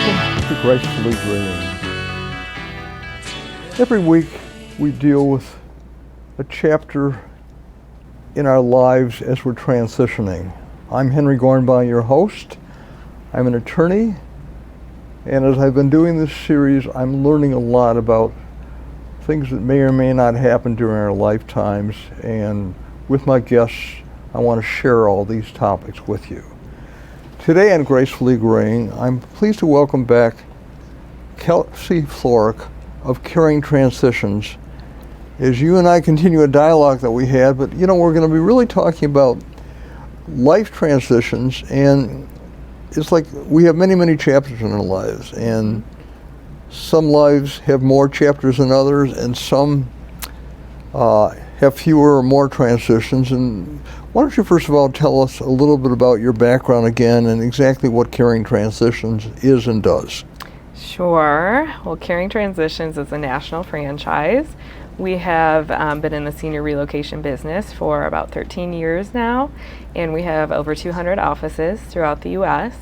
Welcome to Gracefully Greying. Every week we deal with a chapter in our lives as we're transitioning. I'm Henry Gornbaugh, your host. I'm an attorney, and as I've been doing this series, I'm learning a lot about things that may or may not happen during our lifetimes, and with my guests, I want to share all these topics with you. Today on Gracefully Greying, I'm pleased to welcome back Kelsey Florek of Caring Transitions as you and I continue a dialogue that we had, but we're going to be really talking about life transitions, and it's like we have many, many chapters in our lives, and some lives have more chapters than others, and some have fewer or more transitions. And why don't you first of all tell us a little bit about your background again and exactly what Caring Transitions is and does? Sure. Well, Caring Transitions is a national franchise. We have been in the senior relocation business for about 13 years now, and we have over 200 offices throughout the U.S.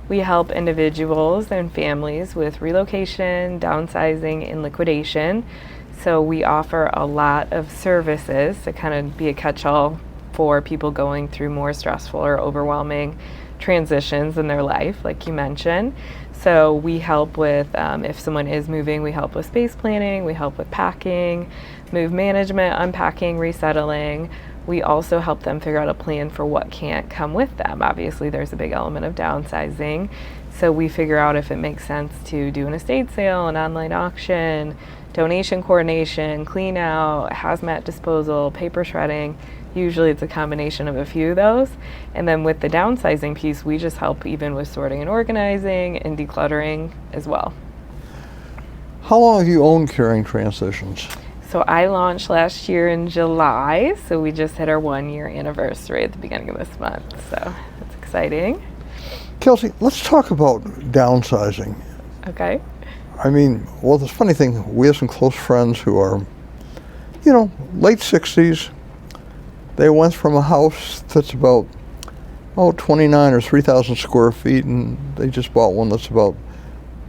We help individuals and families with relocation, downsizing, and liquidation. So we offer a lot of services to kind of be a catch-all for people going through more stressful or overwhelming transitions in their life, like you mentioned. So we help with, if someone is moving, we help with space planning, we help with packing, move management, unpacking, resettling. We also help them figure out a plan for what can't come with them. Obviously, there's a big element of downsizing. So we figure out if it makes sense to do an estate sale, an online auction, donation coordination, clean out, hazmat disposal, paper shredding. Usually it's a combination of a few of those. And then with the downsizing piece, we just help even with sorting and organizing and decluttering as well. How long have you owned Caring Transitions? So I launched last year in July, so we just hit our 1-year anniversary at the beginning of this month, so it's exciting. Kelsey, let's talk about downsizing. Okay. The funny thing, we have some close friends who are, late 60s. They went from a house that's about 29 or 3,000 square feet, and they just bought one that's about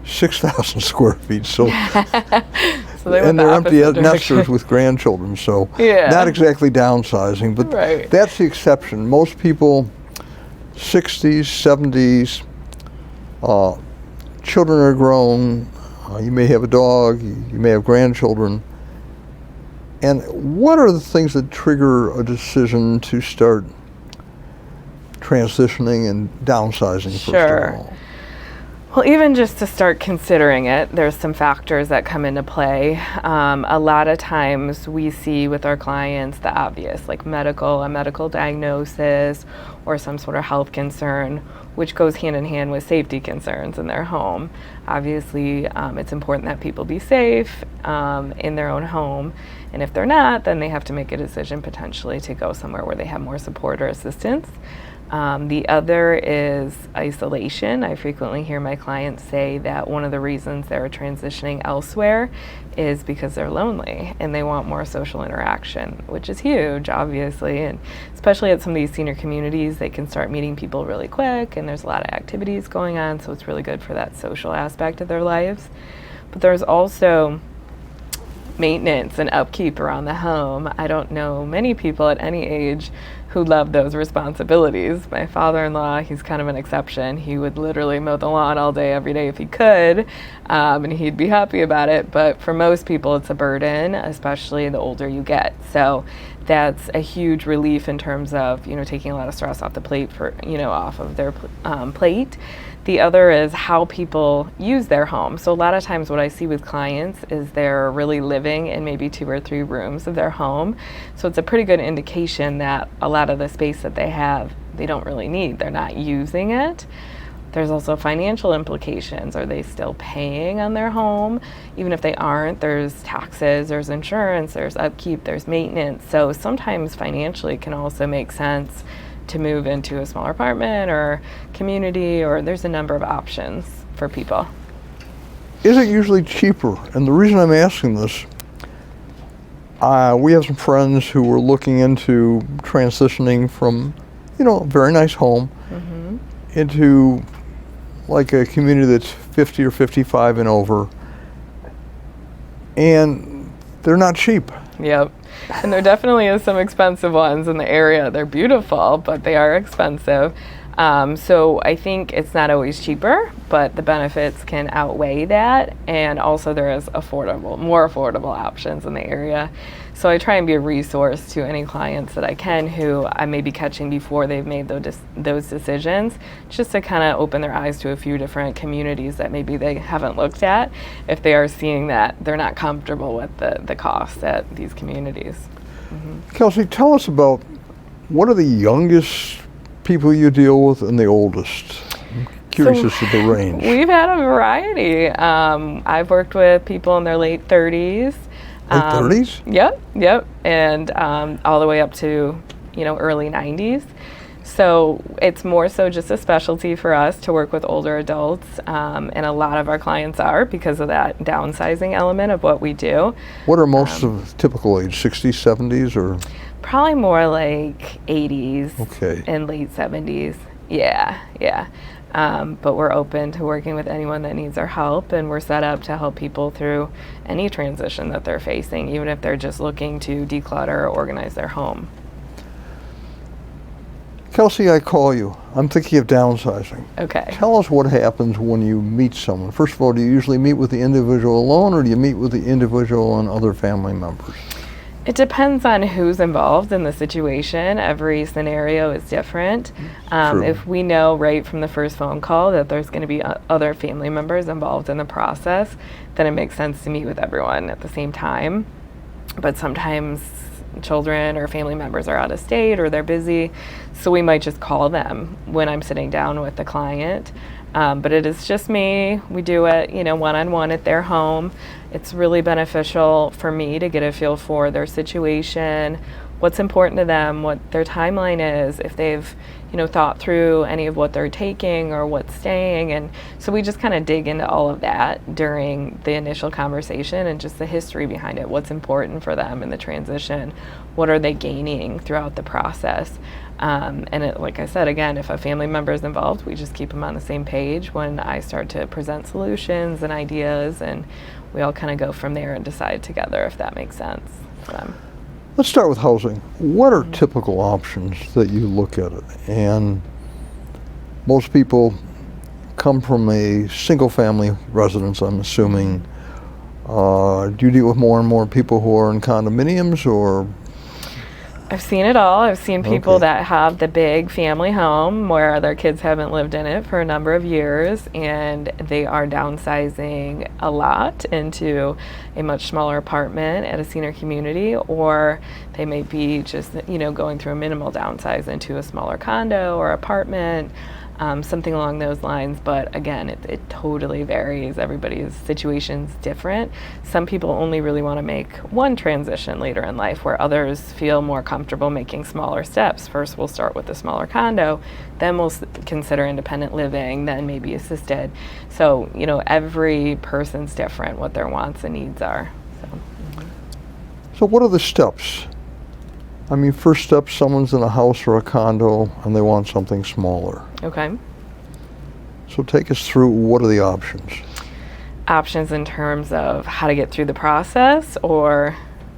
6,000 square feet. So, and they're empty nesters with grandchildren, so not exactly downsizing, but that's the exception. Most people, 60s, 70s, children are grown, you may have a dog, you may have grandchildren. And what are the things that trigger a decision to start transitioning and downsizing, first of all? Well, even just to start considering it, there's some factors that come into play. A lot of times we see with our clients the obvious, like a medical diagnosis or some sort of health concern, which goes hand in hand with safety concerns in their home. Obviously, it's important that people be safe in their own home. And if they're not, then they have to make a decision potentially to go somewhere where they have more support or assistance. The other is isolation. I frequently hear my clients say that one of the reasons they're transitioning elsewhere is because they're lonely and they want more social interaction, which is huge, obviously. And especially at some of these senior communities, they can start meeting people really quick and there's a lot of activities going on, so it's really good for that social aspect of their lives. But there's also maintenance and upkeep around the home. I don't know many people at any age who love those responsibilities. My father-in-law, he's kind of an exception. He would literally mow the lawn all day, every day if he could, and he'd be happy about it. But for most people, it's a burden, especially the older you get. So that's a huge relief in terms of, taking a lot of stress off the plate off of their plate. The other is how people use their home. So a lot of times what I see with clients is they're really living in maybe 2 or 3 rooms of their home. So it's a pretty good indication that a lot of the space that they have, they don't really need. They're not using it. There's also financial implications. Are they still paying on their home? Even if they aren't, there's taxes, there's insurance, there's upkeep, there's maintenance. So sometimes financially it can also make sense to move into a smaller apartment or community, or there's a number of options for people. Is it usually cheaper? And the reason I'm asking this, we have some friends who were looking into transitioning from, a very nice home into like a community that's 50 or 55 and over, and they're not cheap. Yep. And there definitely is some expensive ones in the area. They're beautiful, but they are expensive. So I think it's not always cheaper, but the benefits can outweigh that. And also there is more affordable options in the area. So I try and be a resource to any clients that I can who I may be catching before they've made those decisions, just to kind of open their eyes to a few different communities that maybe they haven't looked at if they are seeing that they're not comfortable with the cost at these communities. Mm-hmm. Kelsey, tell us about what are the youngest people you deal with and the oldest? I'm curious as to the range. We've had a variety. I've worked with people in their late 30s. Late 30s? Yep. And all the way up to, early 90s. So it's more so just a specialty for us to work with older adults. And a lot of our clients are, because of that downsizing element of what we do. What are most of typical age, 60s, 70s, or? Probably more like 80s okay. and late 70s. Yeah. But we're open to working with anyone that needs our help, and we're set up to help people through any transition that they're facing, even if they're just looking to declutter or organize their home. Kelsey, I call you. I'm thinking of downsizing. Okay. Tell us what happens when you meet someone. First of all, do you usually meet with the individual alone, or do you meet with the individual and other family members? It depends on who's involved in the situation. Every scenario is different. If we know right from the first phone call that there's going to be other family members involved in the process, then it makes sense to meet with everyone at the same time. But sometimes children or family members are out of state or they're busy, so we might just call them when I'm sitting down with the client. But it is just me. We do it, one-on-one at their home. It's really beneficial for me to get a feel for their situation, what's important to them, what their timeline is, if they've, thought through any of what they're taking or what's staying. And so we just kind of dig into all of that during the initial conversation and just the history behind it, what's important for them in the transition, what are they gaining throughout the process. Like I said, again, if a family member is involved, we just keep them on the same page when I start to present solutions and ideas, and we all kind of go from there and decide together if that makes sense for them. Let's start with housing. What are typical options that you look at it? And most people come from a single family residence, I'm assuming. Do you deal with more and more people who are in condominiums, or? I've seen it all. I've seen people that have the big family home where their kids haven't lived in it for a number of years, and they are downsizing a lot into a much smaller apartment at a senior community, or they may be just, going through a minimal downsize into a smaller condo or apartment. Something along those lines. But again, it totally varies. Everybody's situation's different. Some people only really want to make one transition later in life, where others feel more comfortable making smaller steps. First, we'll start with a smaller condo, then we'll consider independent living, then maybe assisted. So, every person's different, what their wants and needs are. So what are the steps? First step, someone's in a house or a condo and they want something smaller. Okay. So take us through, what are the options? Options in terms of how to get through the process, or?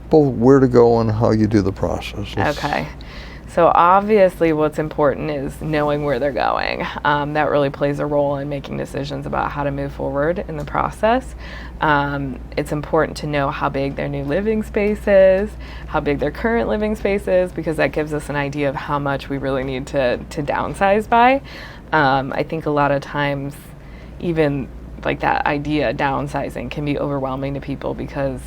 Both where to go and how you do the process. Okay. So obviously what's important is knowing where they're going. That really plays a role in making decisions about how to move forward in the process. It's important to know how big their new living space is, how big their current living space is, because that gives us an idea of how much we really need to downsize by. I think a lot of times even like that idea, downsizing, can be overwhelming to people because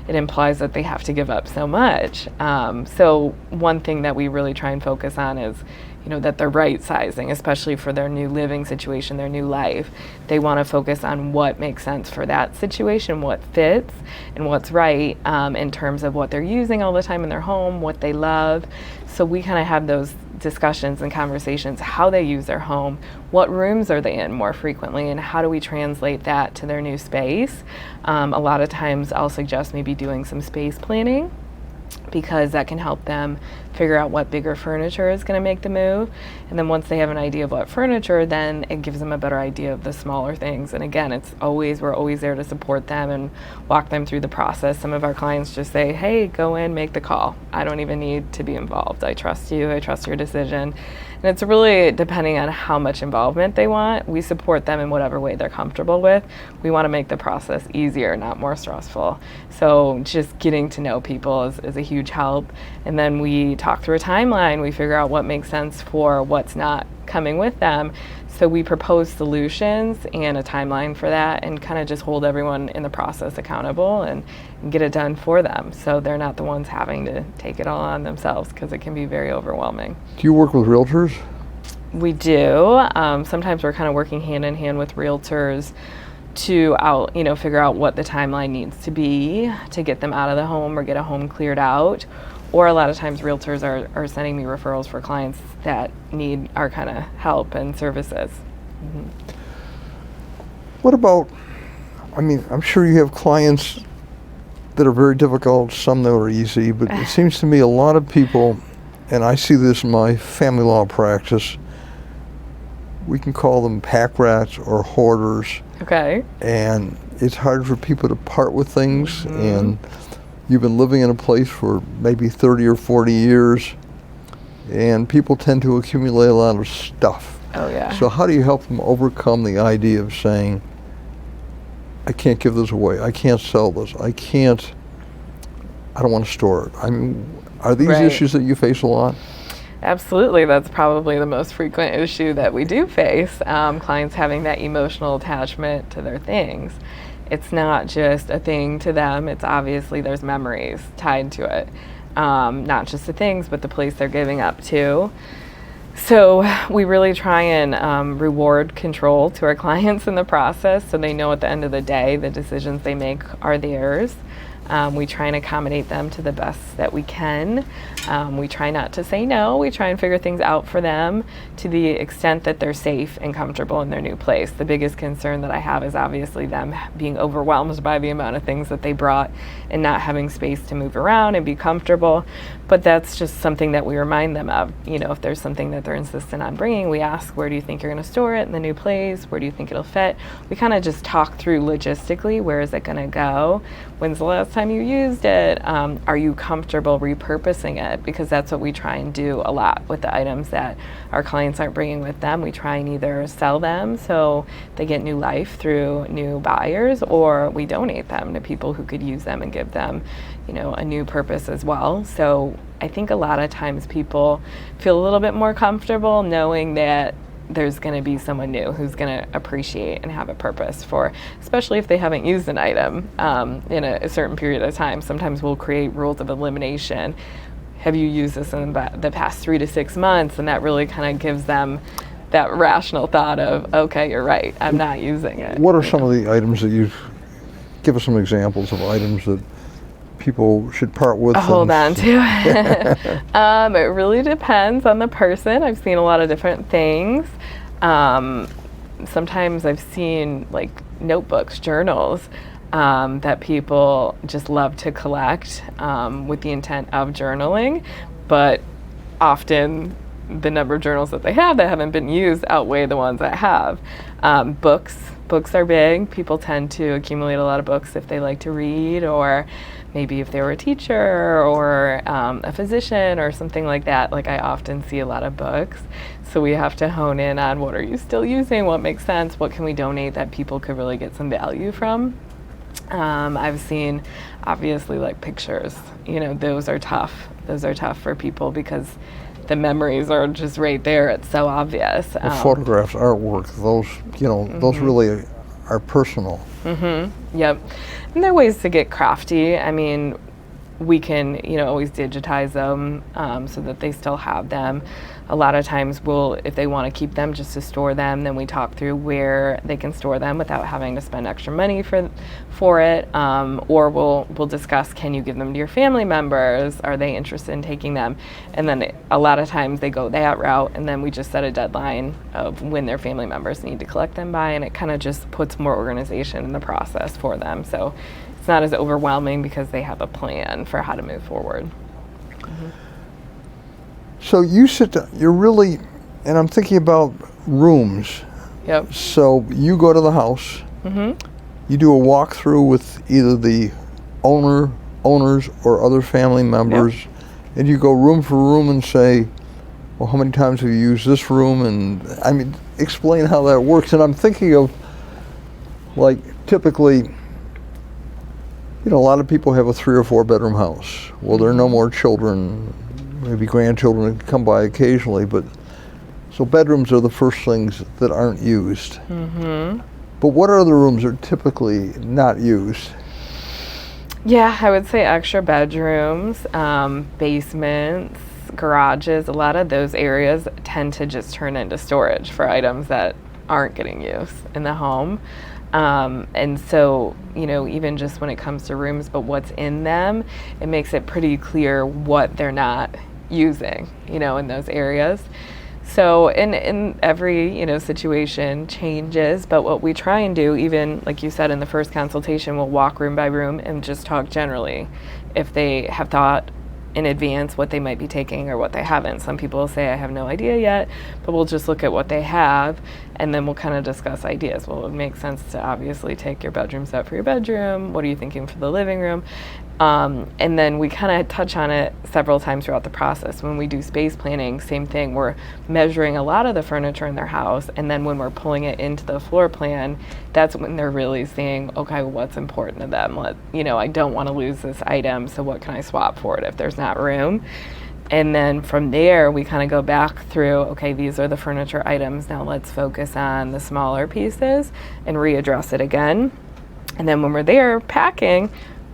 it implies that they have to give up so much. So one thing that we really try and focus on is, that they're right sizing, especially for their new living situation, their new life. They want to focus on what makes sense for that situation, what fits, and what's right in terms of what they're using all the time in their home, what they love. So we kind of have those discussions and conversations, how they use their home, what rooms are they in more frequently, and how do we translate that to their new space. A lot of times I'll suggest maybe doing some space planning because that can help them figure out what bigger furniture is going to make the move. And then once they have an idea of what furniture, then it gives them a better idea of the smaller things. And again, we're always there to support them and walk them through the process. Some of our clients just say, hey, go in, make the call. I don't even need to be involved. I trust you. I trust your decision. And it's really depending on how much involvement they want. We support them in whatever way they're comfortable with. We want to make the process easier, not more stressful. So just getting to know people is a huge help. And then we talk through a timeline. We figure out what makes sense for what's not coming with them. So we propose solutions and a timeline for that, and kind of just hold everyone in the process accountable and get it done for them, so they're not the ones having to take it all on themselves, because it can be very overwhelming. Do you work with realtors? We do. Sometimes we're kind of working hand in hand with realtors to figure out what the timeline needs to be to get them out of the home or get a home cleared out. Or a lot of times realtors are sending me referrals for clients that need our kind of help and services. Mm-hmm. What about, I'm sure you have clients that are very difficult, some that are easy, but it seems to me a lot of people, and I see this in my family law practice, we can call them pack rats or hoarders. Okay. And it's hard for people to part with things, mm-hmm. and you've been living in a place for maybe 30 or 40 years, and people tend to accumulate a lot of stuff. Oh, yeah. So how do you help them overcome the idea of saying, I can't give this away, I can't sell this, I don't want to store it? Are these right. issues that you face a lot? Absolutely. That's probably the most frequent issue that we do face, clients having that emotional attachment to their things. It's not just a thing to them, it's obviously there's memories tied to it. Not just the things, but the place they're giving up to. So we really try and reward control to our clients in the process, so they know at the end of the day the decisions they make are theirs. We try and accommodate them to the best that we can. We try not to say no. We try and figure things out for them to the extent that they're safe and comfortable in their new place. The biggest concern that I have is obviously them being overwhelmed by the amount of things that they brought and not having space to move around and be comfortable. But that's just something that we remind them of. If there's something that they're insistent on bringing, we ask, where do you think you're going to store it in the new place? Where do you think it'll fit? We kind of just talk through logistically, where is it going to go? When's the last time you used it? Are you comfortable repurposing it? Because that's what we try and do a lot with the items that our clients aren't bringing with them. We try and either sell them so they get new life through new buyers, or we donate them to people who could use them and give them, a new purpose as well. So I think a lot of times people feel a little bit more comfortable knowing that there's going to be someone new who's going to appreciate and have a purpose for, especially if they haven't used an item in a certain period of time. Sometimes we'll create rules of elimination. Have you used this in the past 3 to 6 months? And that really kind of gives them that rational thought of, okay, you're right, I'm not using it. What are some of the items that you, give us some examples of items that people should part with? Hold on to. It really depends on the person. I've seen a lot of different things. Sometimes I've seen like notebooks, journals that people just love to collect with the intent of journaling, but often the number of journals that they have that haven't been used outweigh the ones that have. Books are big. People tend to accumulate a lot of books if they like to read, or maybe if they were a teacher or a physician or something like that. Like, I often see a lot of books. So we have to hone in on, what are you still using? What makes sense? What can we donate that people could really get some value from? I've seen, obviously, like pictures. Those are tough. Those are tough for people because the memories are just right there. It's so obvious. Photographs, artwork, those, mm-hmm. those really are personal. Mm-hmm. Yep. And there are ways to get crafty. We can, always digitize them so that they still have them. A lot of times if they want to keep them just to store them, then we talk through where they can store them without having to spend extra money for it. Or we'll discuss, can you give them to your family members? Are they interested in taking them? And then a lot of times they go that route, and then we just set a deadline of when their family members need to collect them by, and it kind of just puts more organization in the process for them. So it's not as overwhelming because they have a plan for how to move forward. So you sit down, you're really, and I'm thinking about rooms. Yep. So you go to the house, you do a walkthrough with either the owners or other family members, and you go room for room and say, well, how many times have you used this room? And I mean, explain how that works. And I'm thinking of, like, typically, you know, a lot of people have a 3 or 4 bedroom house. Well, there are no more children, maybe grandchildren that come by occasionally, but so bedrooms are the first things that aren't used. But what other rooms are typically not used? Yeah, I would say extra bedrooms, basements, garages. A lot of those areas tend to just turn into storage for items that aren't getting used in the home. And so, you know, even just when it comes to rooms, but what's in them, it makes it pretty clear what they're not using, you know, in those areas. So in every, you know, situation changes, but what we try and do, even like you said in the first consultation, we'll walk room by room and just talk generally. If they have thought in advance what they might be taking or what they haven't. Some people will say, I have no idea yet, but we'll just look at what they have and then we'll kind of discuss ideas. Well, it would make sense to obviously take your bedroom set for your bedroom. What are you thinking for the living room? And then we kind of touch on it several times throughout the process. When we do space planning, same thing. We're measuring a lot of the furniture in their house, and then when we're pulling it into the floor plan, that's when they're really seeing, okay, what's important to them? I don't want to lose this item, so what can I swap for it if there's not room? And then from there, we kind of go back through, okay, these are the furniture items. Now let's focus on the smaller pieces and readdress it again. And then when we're there packing,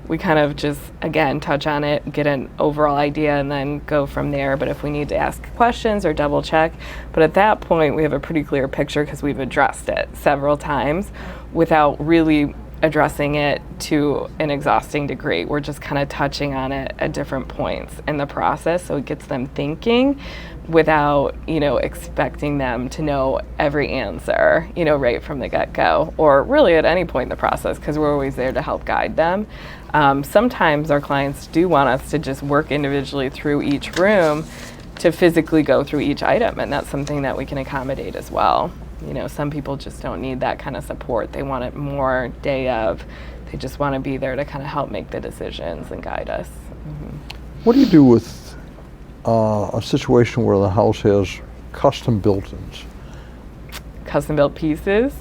we kind of just, again, touch on it, get an overall idea, and then go from there. But if we need to ask questions or double check, but at that point, we have a pretty clear picture because we've addressed it several times without really addressing it to an exhausting degree. We're just kind of touching on it at different points in the process, so it gets them thinking without, expecting them to know every answer, right from the get-go, or really at any point in the process, because we're always there to help guide them. Sometimes our clients do want us to just work individually through each room to physically go through each item, and that's something that we can accommodate as well. Some people just don't need that kind of support. They want it more day of. They just want to be there to kind of help make the decisions and guide us. Mm-hmm. What do you do with a situation where the house has custom built-ins? Custom built pieces?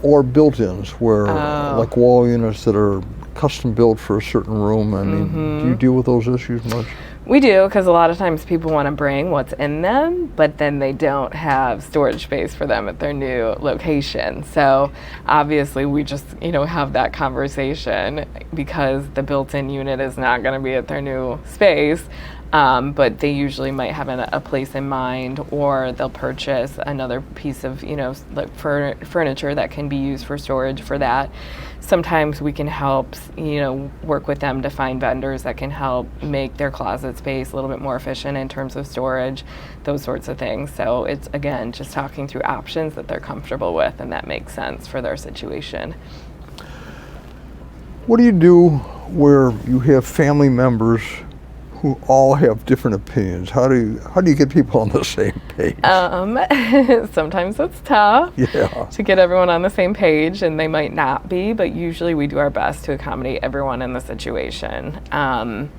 Or built-ins where, like wall units that are custom built for a certain room. I mean, do you deal with those issues much? We do, because a lot of times people want to bring what's in them, but then they don't have storage space for them at their new location. So obviously we just, have that conversation because the built-in unit is not going to be at their new space. But they usually might have a place in mind, or they'll purchase another piece of, like furniture that can be used for storage for that. Sometimes we can help, work with them to find vendors that can help make their closet space a little bit more efficient in terms of storage, those sorts of things. So it's, again, just talking through options that they're comfortable with and that makes sense for their situation. What do you do where you have family members who all have different opinions? How do you get people on the same page? Sometimes it's tough to get everyone on the ssame page, and they might not be, but usually we do our best to accommodate everyone in the situation. And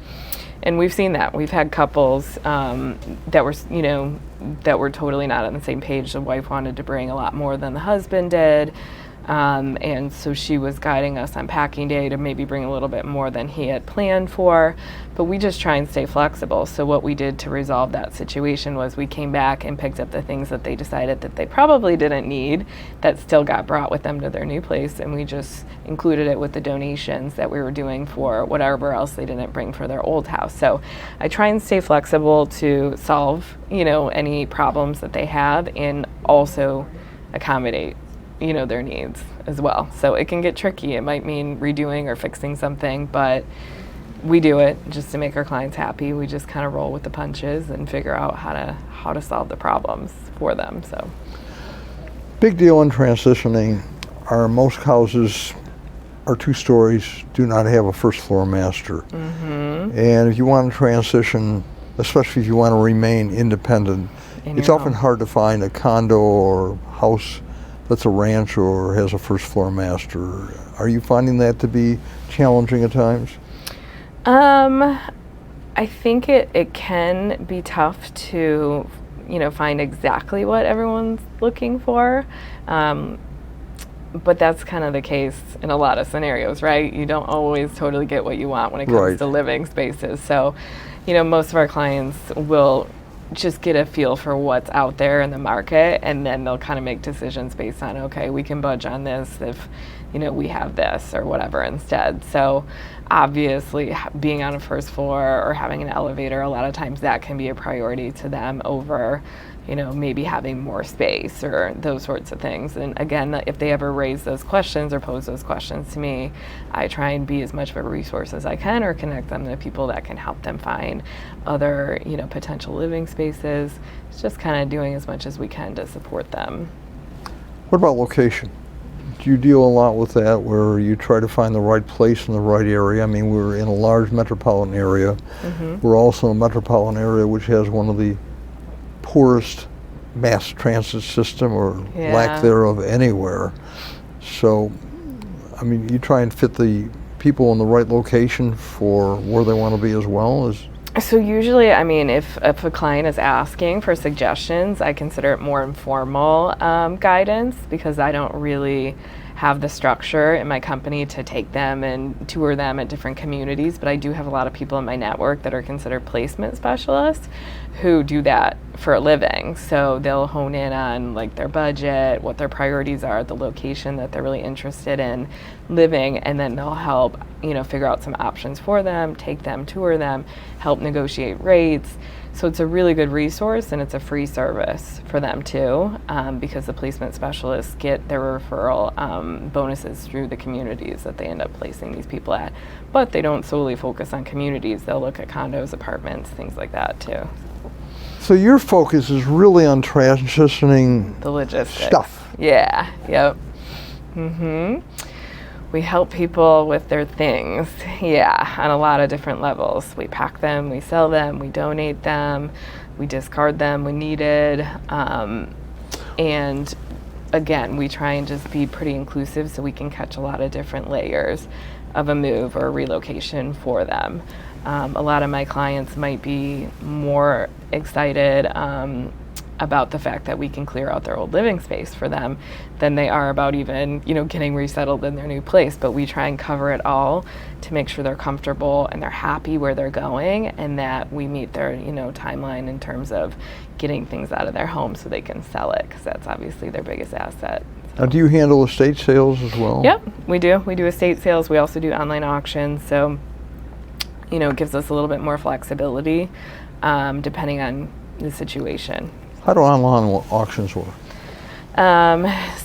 we've seen that. We've had couples that were totally not on the same page. The wife wanted to bring a lot more than the husband did. And so she was guiding us on packing day to maybe bring a little bit more than he had planned for, but we just try and stay flexible. So what we did to resolve that situation was we came back and picked up the things that they decided that they probably didn't need that still got brought with them to their new place, and we just included it with the donations that we were doing for whatever else they didn't bring for their old house. So I try and stay flexible to solve, any problems that they have, and also accommodate their needs as well. So it can get tricky. It might mean redoing or fixing something, but we do it just to make our clients happy. We just kind of roll with the punches and figure out how to solve the problems for them. So big deal in transitioning are most houses our 2 stories do not have a first floor master. Mm-hmm. And if you want to transition, especially if you want to remain independent, it's often hard to find a condo or house that's a ranch or has a first floor master. Are you finding that to be challenging at times? I think it can be tough to, find exactly what everyone's looking for. But that's kind of the case in a lot of scenarios, right? You don't always totally get what you want when it comes to living spaces. So, most of our clients will just get a feel for what's out there in the market, and then they'll kind of make decisions based on, okay, we can budge on this if, we have this or whatever instead. So obviously being on a first floor or having an elevator, a lot of times that can be a priority to them over, maybe having more space or those sorts of things. And again, if they ever raise those questions or pose those questions to me, I try and be as much of a resource as I can, or connect them to people that can help them find other, potential living spaces. It's just kind of doing as much as we can to support them. What about location? Do you deal a lot with that, where you try to find the right place in the right area? I mean, we're in a large metropolitan area. Mm-hmm. We're also in a metropolitan area which has one of the poorest mass transit system, or lack thereof, anywhere. So, I mean, you try and fit the people in the right location for where they want to be as well. So usually, I mean, if a client is asking for suggestions, I consider it more informal guidance, because I don't really have the structure in my company to take them and tour them at different communities, but I do have a lot of people in my network that are considered placement specialists who do that for a living. So they'll hone in on like their budget, what their priorities are, the location that they're really interested in living, and then they'll help, figure out some options for them, take them, tour them, help negotiate rates. So it's a really good resource, and it's a free service for them too, because the placement specialists get their referral bonuses through the communities that they end up placing these people at. But they don't solely focus on communities. They'll look at condos, apartments, things like that too. So your focus is really on transitioning the logistics stuff. Yeah, yep. Mm-hmm. We help people with their things, on a lot of different levels. We pack them, we sell them, we donate them, we discard them when needed. And again, we try and just be pretty inclusive so we can catch a lot of different layers of a move or a relocation for them. A lot of my clients might be more excited about the fact that we can clear out their old living space for them than they are about even, getting resettled in their new place. But we try and cover it all to make sure they're comfortable and they're happy where they're going, and that we meet their, timeline in terms of getting things out of their home so they can sell it, because that's obviously their biggest asset. Now, do you handle estate sales as well? Yep, we do. We do estate sales. We also do online auctions. So, it gives us a little bit more flexibility depending on the situation. How do online auctions work?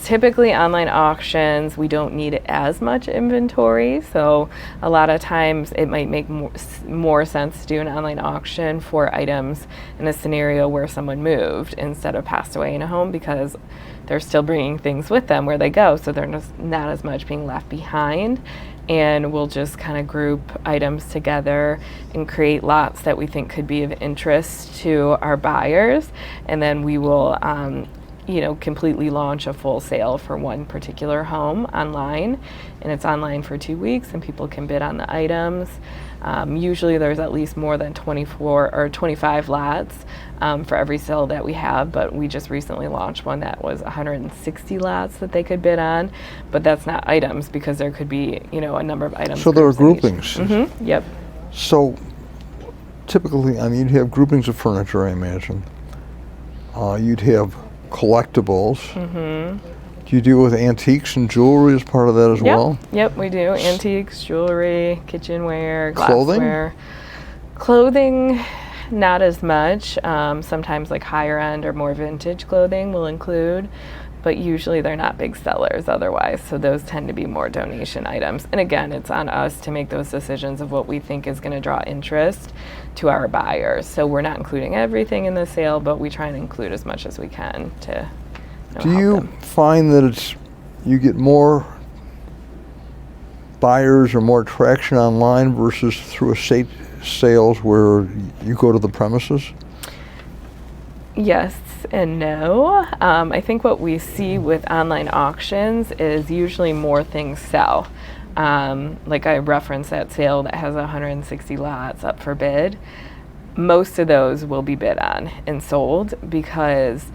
Typically online auctions, we don't need as much inventory, so a lot of times it might make more sense to do an online auction for items in a scenario where someone moved instead of passed away in a home, because they're still bringing things with them where they go, so they're not as much being left behind. And we'll just kind of group items together and create lots that we think could be of interest to our buyers, and then we will completely launch a full sale for one particular home online, and it's online for 2 weeks, and people can bid on the items. Usually there's at least more than 24 or 25 lots for every sale that we have, but we just recently launched one that was 160 lots that they could bid on, but that's not items, because there could be, a number of items. So there are groupings. Mm-hmm. Yep. So typically, you'd have groupings of furniture, I imagine. You'd have collectibles. Mm-hmm. Do you deal with antiques and jewelry as part of that as well? Yep, we do. Antiques, jewelry, kitchenware, glassware. Clothing, not as much. Sometimes like higher end or more vintage clothing we'll include, but usually they're not big sellers otherwise, so those tend to be more donation items. And again, it's on us to make those decisions of what we think is going to draw interest to our buyers. So we're not including everything in the sale, but we try and include as much as we can to Do you find that you get more buyers or more traction online versus through estate sales where you go to the premises? Yes and no. I think what we see with online auctions is usually more things sell. Like I referenced that sale that has 160 lots up for bid. Most of those will be bid on and sold because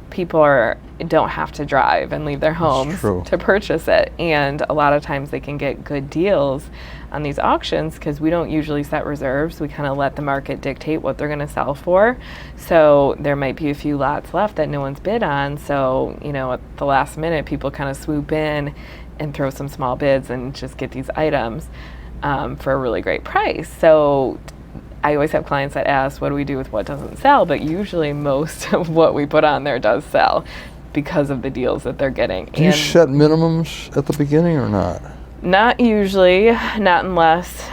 people don't have to drive and leave their homes to purchase it. And a lot of times they can get good deals on these auctions because we don't usually set reserves. We kind of let the market dictate what they're going to sell for. So there might be a few lots left that no one's bid on. So, you know, at the last minute, people kind of swoop in and throw some small bids and just get these items for a really great price. So I always have clients that ask, what do we do with what doesn't sell? But usually most of what we put on there does sell because of the deals that they're getting. Do you set minimums at the beginning or not? Not usually, not unless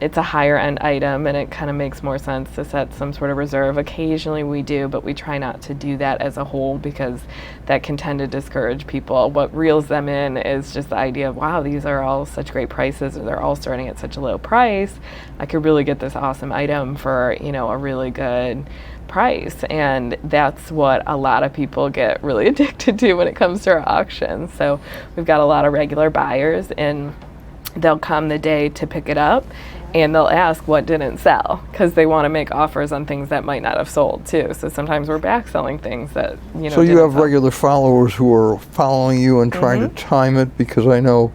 it's a higher end item and it kind of makes more sense to set some sort of reserve. Occasionally we do, but we try not to do that as a whole because that can tend to discourage people. What reels them in is just the idea of, wow, these are all such great prices, or they're all starting at such a low price. I could really get this awesome item for, you know, a really good price. And that's what a lot of people get really addicted to when it comes to our auctions. So we've got a lot of regular buyers and they'll come the day to pick it up and they'll ask what didn't sell because they want to make offers on things that might not have sold too. So sometimes we're back selling things that, you know. So you have regular followers who are following you and trying to time it, because I know,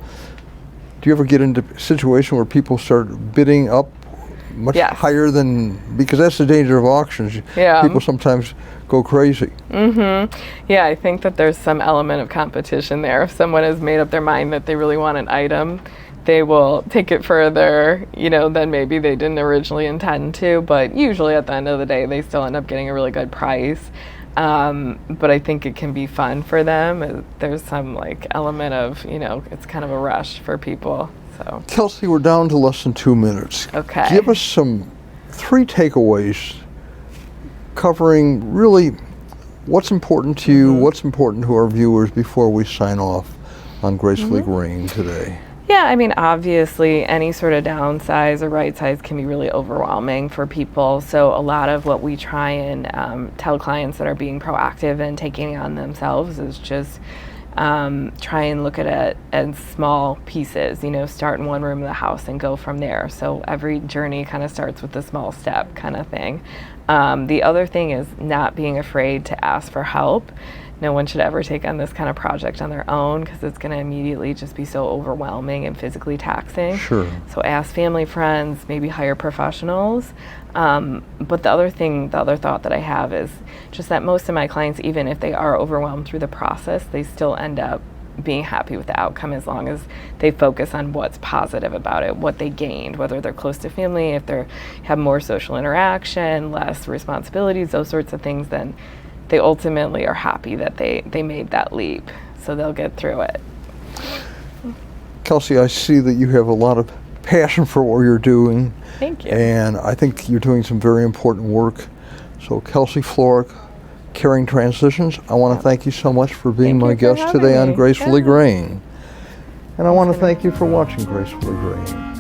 do you ever get into a situation where people start bidding up much higher than, because that's the danger of auctions. People sometimes go crazy. Yeah, I think that there's some element of competition there. If someone has made up their mind that they really want an item, they will take it further, you know, than maybe they didn't originally intend to, but usually at the end of the day, they still end up getting a really good price. But I think it can be fun for them. There's some like element of, you know, it's kind of a rush for people. So. Kelsey, we're down to less than 2 minutes. Okay. Give us three takeaways covering really what's important to you, what's important to our viewers before we sign off on Gracefully Greying today. Yeah, I mean, obviously any sort of downsize or right size can be really overwhelming for people. So a lot of what we try and tell clients that are being proactive and taking it on themselves is just try and look at it as small pieces, you know, start in one room of the house and go from there. So every journey kind of starts with a small step kind of thing. The other thing is not being afraid to ask for help. No one should ever take on this kind of project on their own because it's going to immediately just be so overwhelming and physically taxing. Sure. So ask family, friends, maybe hire professionals. But the other thought that I have is just that most of my clients, even if they are overwhelmed through the process, they still end up being happy with the outcome as long as they focus on what's positive about it, what they gained, whether they're close to family, if they have more social interaction, less responsibilities, those sorts of things, then they ultimately are happy that they made that leap, so they'll get through it. Kelsey, I see that you have a lot of passion for what you're doing. Thank you. And I think you're doing some very important work. So Kelsey Florek, Caring Transitions, I want to thank you so much for being my guest today on Gracefully Greying. And I want to thank you for watching Gracefully Greying.